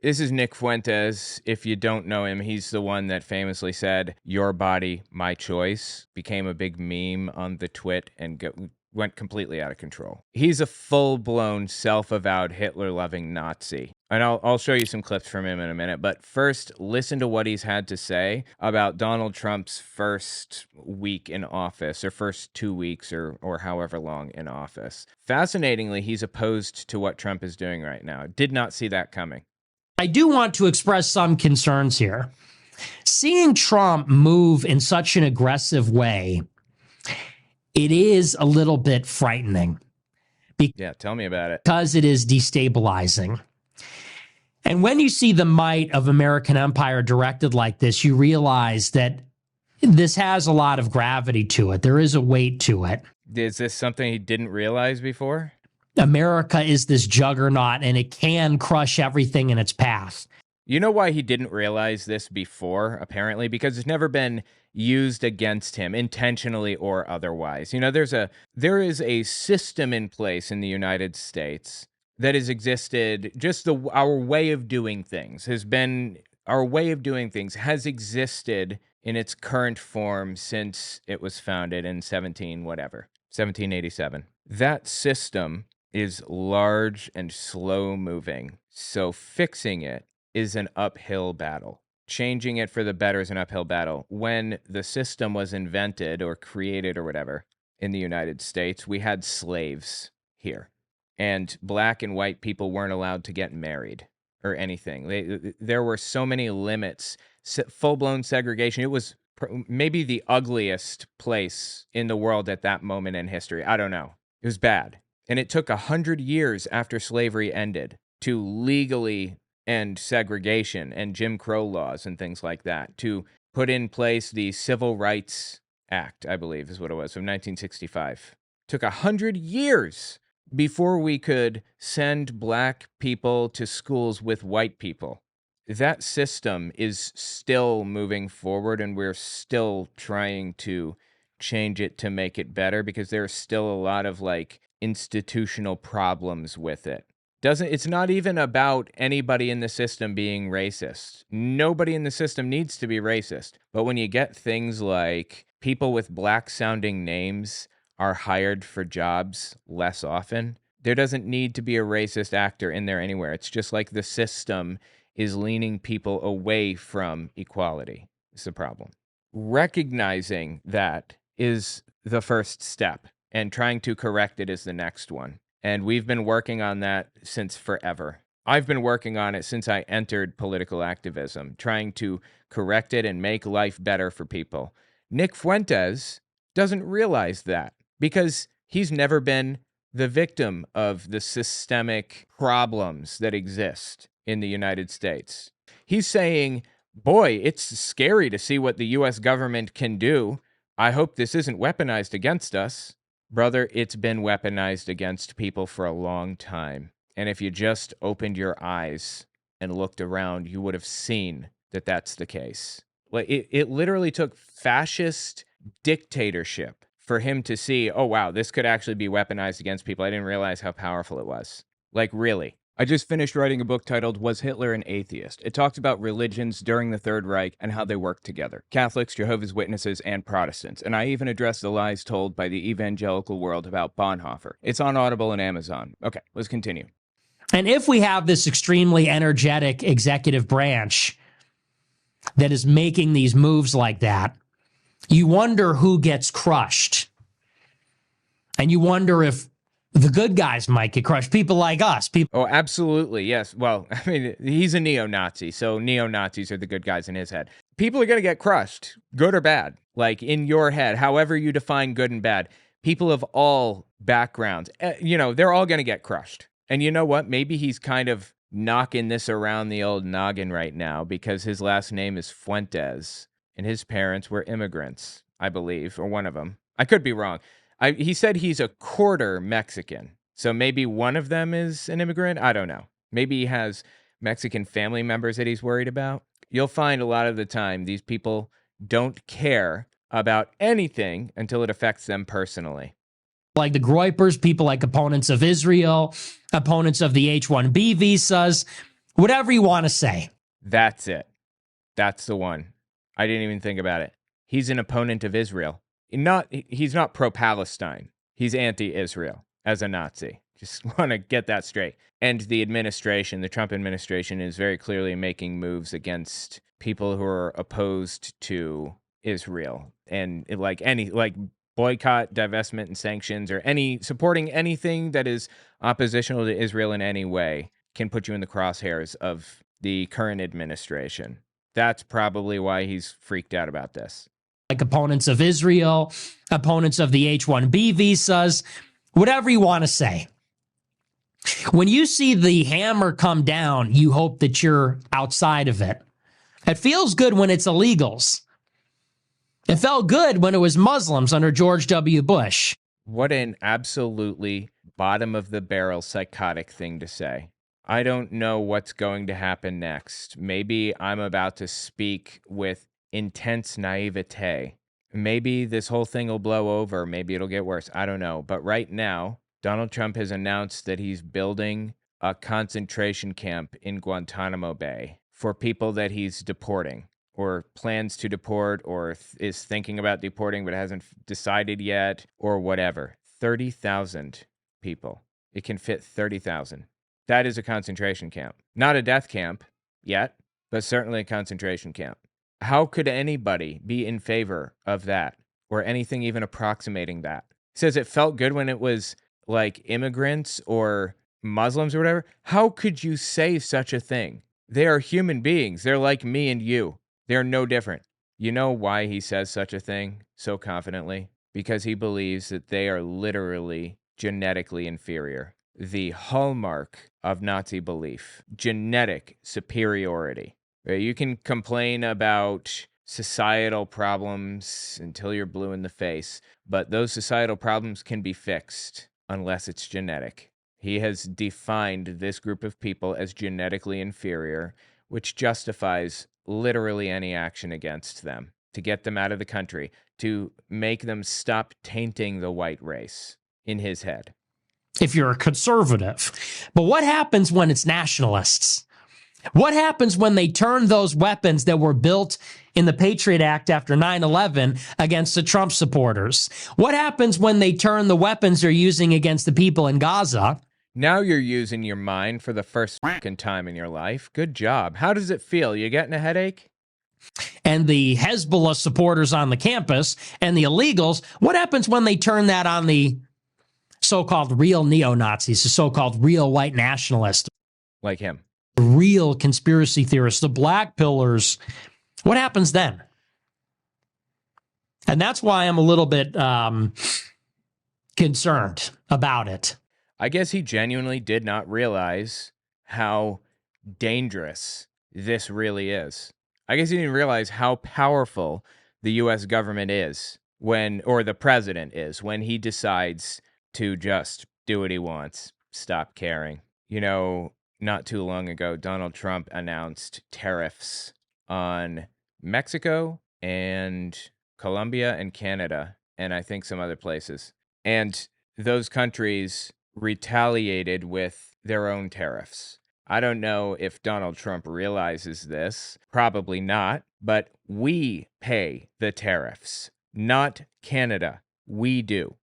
This is Nick Fuentes. If you don't know him, he's the one that famously said, "Your body, my choice," became a big meme on the twit and went completely out of control. He's a full-blown, self-avowed Hitler-loving Nazi. And I'll show you some clips from him in a minute. But first, listen to what he's had to say about Donald Trump's first week in office, or first 2 weeks, or however long in office. Fascinatingly, he's opposed to what Trump is doing right now. Did not see that coming. I do want to express some concerns here. Seeing Trump move in such an aggressive way, it is a little bit frightening. Yeah, tell me about it. Because it is destabilizing. And when you see the might of American empire directed like this, you realize that this has a lot of gravity to it. There is a weight to it. Is this something he didn't realize before? America is this juggernaut, and it can crush everything in its path. You know why he didn't realize this before, apparently? Because it's never been used against him, intentionally or otherwise. You know, there is a system in place in the United States that has existed, just our way of doing things has existed in its current form since it was founded in 1787. That system is large and slow-moving, so fixing it is an uphill battle. Changing it for the better is an uphill battle. When the system was invented or created or whatever in the United States, we had slaves here, and black and white people weren't allowed to get married or anything. There were so many limits, full-blown segregation. It was maybe the ugliest place in the world at that moment in history. I don't know. It was bad. And it took 100 years after slavery ended to legally end segregation and Jim Crow laws and things like that, to put in place the Civil Rights Act, I believe is what it was, of 1965. Took 100 years before we could send black people to schools with white people. That system is still moving forward, and we're still trying to change it to make it better, because there's still a lot of institutional problems with it. It's not even about anybody in the system being racist. Nobody in the system needs to be racist. But when you get things like people with black-sounding names are hired for jobs less often, there doesn't need to be a racist actor in there anywhere. It's just like the system is leaning people away from equality. It's the problem. Recognizing that is the first step, and trying to correct it is the next one. And we've been working on that since forever. I've been working on it since I entered political activism, trying to correct it and make life better for people. Nick Fuentes doesn't realize that, because he's never been the victim of the systemic problems that exist in the United States. He's saying, boy, it's scary to see what the U.S. government can do. I hope this isn't weaponized against us. Brother, it's been weaponized against people for a long time. And if you just opened your eyes and looked around, you would have seen that that's the case. It literally took fascist dictatorship for him to see, oh, wow, this could actually be weaponized against people. I didn't realize how powerful it was. Really. I just finished writing a book titled Was Hitler an Atheist? It talks about religions during the Third Reich and how they worked together. Catholics, Jehovah's Witnesses, and Protestants. And I even address the lies told by the evangelical world about Bonhoeffer. It's on Audible and Amazon. Okay, let's continue. And if we have this extremely energetic executive branch that is making these moves like that, you wonder who gets crushed. And you wonder if the good guys might get crushed. People like us. Oh, absolutely. Yes. Well, I mean, he's a neo-Nazi, so neo-Nazis are the good guys in his head. People are going to get crushed, good or bad. In your head, however you define good and bad. People of all backgrounds, they're all going to get crushed. And you know what? Maybe he's kind of knocking this around the old noggin right now, because his last name is Fuentes, and his parents were immigrants, I believe, or one of them. I could be wrong. He said he's a quarter Mexican, so maybe one of them is an immigrant. I don't know. Maybe he has Mexican family members that he's worried about. You'll find a lot of the time these people don't care about anything until it affects them personally. Like the Groypers, people like opponents of Israel, opponents of the H-1B visas, Whatever you want to say. That's it. That's the one. I didn't even think about it. He's an opponent of Israel. He's not pro-Palestine. He's anti-Israel as a Nazi. Just want to get that straight. And the administration, the Trump administration, is very clearly making moves against people who are opposed to Israel and like boycott, divestment, and sanctions, or supporting anything that is oppositional to Israel in any way can put you in the crosshairs of the current administration. That's probably why he's freaked out about this. Like opponents of Israel, opponents of the H-1B visas, whatever you want to say. When you see the hammer come down, you hope that you're outside of it. It feels good when it's illegals. It felt good when it was Muslims under George W. Bush. What an absolutely bottom of the barrel psychotic thing to say. I don't know what's going to happen next. Maybe I'm about to speak with intense naivete. Maybe this whole thing will blow over. Maybe it'll get worse. I don't know. But right now, Donald Trump has announced that he's building a concentration camp in Guantanamo Bay for people that he's deporting or plans to deport or is thinking about deporting but hasn't decided yet or whatever. 30,000 people. It can fit 30,000. That is a concentration camp. Not a death camp yet, but certainly a concentration camp. How could anybody be in favor of that or anything even approximating that? It says it felt good when it was like immigrants or Muslims or whatever. How could you say such a thing? They are human beings. They're like me and you. They're no different. You know why he says such a thing so confidently? Because he believes that they are literally genetically inferior. The hallmark of Nazi belief, genetic superiority. You can complain about societal problems until you're blue in the face, but those societal problems can be fixed unless it's genetic. He has defined this group of people as genetically inferior, which justifies literally any action against them, to get them out of the country, to make them stop tainting the white race in his head. If you're a conservative. But what happens when it's nationalists? What happens when they turn those weapons that were built in the Patriot Act after 9/11 against the Trump supporters? What happens when they turn the weapons they're using against the people in Gaza? Now you're using your mind for the first fucking time in your life. Good job. How does it feel? You getting a headache? And the Hezbollah supporters on the campus and the illegals, what happens when they turn that on the so-called real neo-Nazis, the so-called real white nationalists? Like him. Real conspiracy theorists, the black pillars. What happens then? And that's why I'm a little bit concerned about it. I guess he genuinely did not realize how dangerous this really is. I guess he didn't realize how powerful the U.S. government is or the president is, when he decides to just do what he wants, stop caring. You know, not too long ago, Donald Trump announced tariffs on Mexico and Colombia and Canada, and I think some other places. And those countries retaliated with their own tariffs. I don't know if Donald Trump realizes this. Probably not. But we pay the tariffs, not Canada. We do.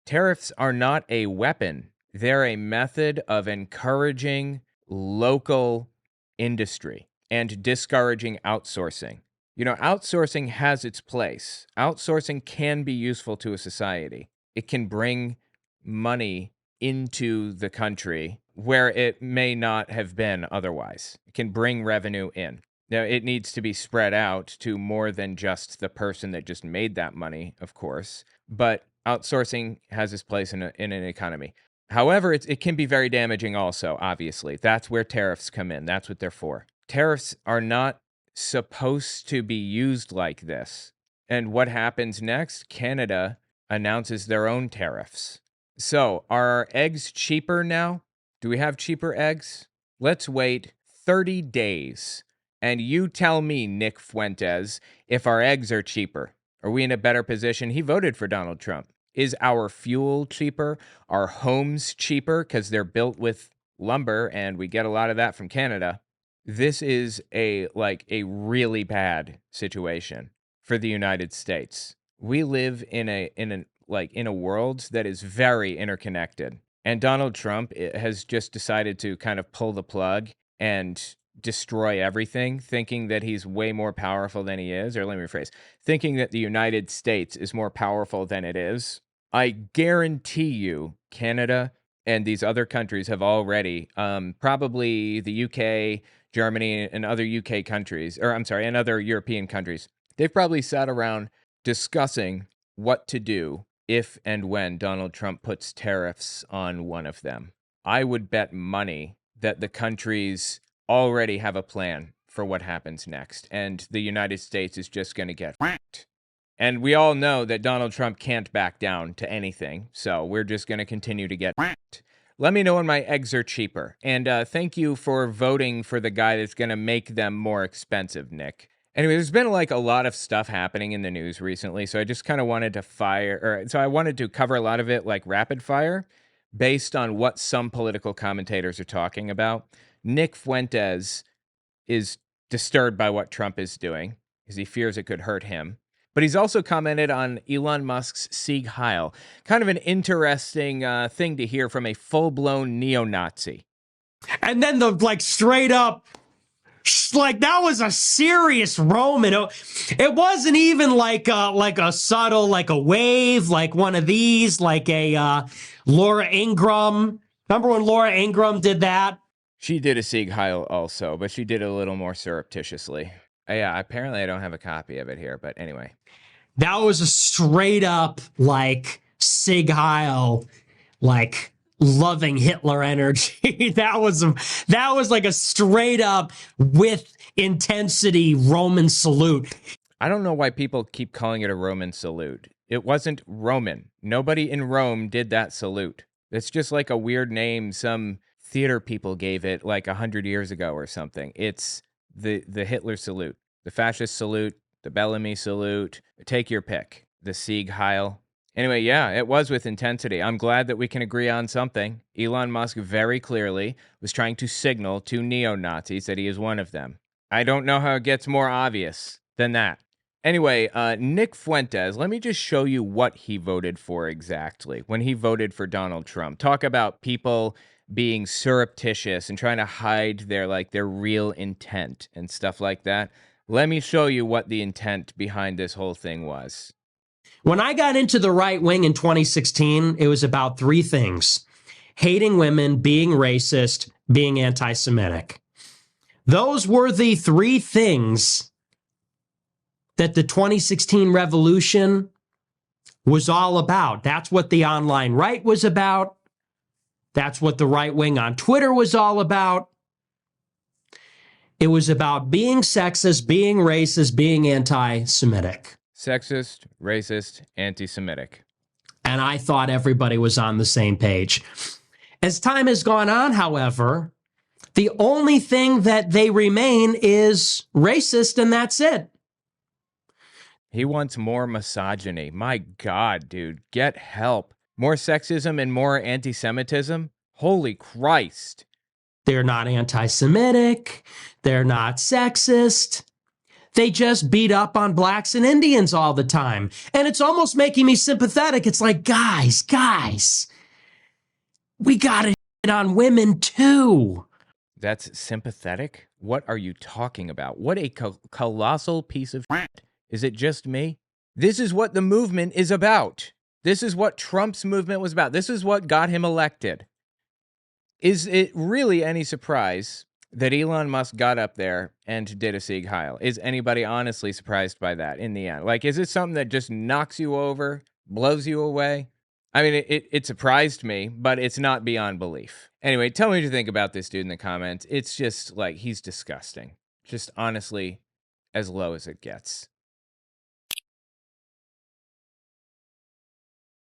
Tariffs are not a weapon. They're a method of encouraging local industry and discouraging outsourcing. You know, outsourcing has its place. Outsourcing can be useful to a society. It can bring money into the country where it may not have been otherwise. It can bring revenue in. Now, it needs to be spread out to more than just the person that just made that money, of course. But outsourcing has its place in an economy. However, it can be very damaging also, obviously. That's where tariffs come in. That's what they're for. Tariffs are not supposed to be used like this. And what happens next? Canada announces their own tariffs. So, are our eggs cheaper now? Do we have cheaper eggs? Let's wait 30 days. And you tell me, Nick Fuentes, if our eggs are cheaper. Are we in a better position? He voted for Donald Trump. Is our fuel cheaper? Are homes cheaper because they're built with lumber, and we get a lot of that from Canada. This is a really bad situation for the United States. We live in a world that is very interconnected. And Donald Trump has just decided to kind of pull the plug and destroy everything, thinking that he's way more powerful than he is. Or let me rephrase, thinking that the United States is more powerful than it is. I guarantee you, Canada and these other countries have already, probably the UK, Germany, and other UK countries, or I'm sorry, and other European countries, they've probably sat around discussing what to do if and when Donald Trump puts tariffs on one of them. I would bet money that the countries already have a plan for what happens next, and the United States is just going to get whacked. And we all know that Donald Trump can't back down to anything, so we're just going to continue to get whacked. Let me know when my eggs are cheaper. And thank you for voting for the guy that's going to make them more expensive, Nick. Anyway, there's been like a lot of stuff happening in the news recently, so I just kind of wanted to I wanted to cover a lot of it like rapid fire based on what some political commentators are talking about. Nick Fuentes is disturbed by what Trump is doing because he fears it could hurt him. But he's also commented on Elon Musk's Sieg Heil, kind of an interesting thing to hear from a full-blown neo-Nazi. And then the straight up, that was a serious Roman. It wasn't even like a subtle, like a wave, like one of these, like a Laura Ingraham. Remember when Laura Ingraham did that? She did a Sieg Heil also, but she did it a little more surreptitiously. Yeah, apparently I don't have a copy of it here, but anyway. That was a straight up Sieg Heil, loving Hitler energy. that was like a straight up with intensity Roman salute. I don't know why people keep calling it a Roman salute. It wasn't Roman. Nobody in Rome did that salute. It's just like a weird name some theater people gave it like 100 years ago or something. It's the Hitler salute, the fascist salute, the Bellamy salute, take your pick, the Sieg Heil. Anyway, yeah, it was with intensity. I'm glad that we can agree on something. Elon Musk very clearly was trying to signal to neo-Nazis that he is one of them. I don't know how it gets more obvious than that. Anyway, Nick Fuentes, let me just show you what he voted for exactly when he voted for Donald Trump. Talk about people being surreptitious and trying to hide their real intent and stuff like that. Let me show you what the intent behind this whole thing was. When I got into the right wing in 2016, it was about three things: hating women, being racist, being anti-Semitic. Those were the three things that the 2016 revolution was all about. That's what the online right was about. That's what the right wing on Twitter was all about. It was about being sexist, being racist, being anti-Semitic. Sexist, racist, anti-Semitic. And I thought everybody was on the same page. As time has gone on, however, the only thing that they remain is racist, and that's it. He wants more misogyny. My God, dude, get help. More sexism and more anti-Semitism? Holy Christ. They're not anti-Semitic. They're not sexist. They just beat up on blacks and Indians all the time. And it's almost making me sympathetic. It's like, guys, we gotta shit on women too. That's sympathetic? What are you talking about? What a colossal piece of shit. Is it just me? This is what the movement is about. This is what Trump's movement was about. This is what got him elected. Is it really any surprise that Elon Musk got up there and did a Sieg Heil? Is anybody honestly surprised by that in the end? Is it something that just knocks you over, blows you away? I mean, it surprised me, but it's not beyond belief. Anyway, tell me what you think about this dude in the comments. It's just he's disgusting. Just honestly, as low as it gets.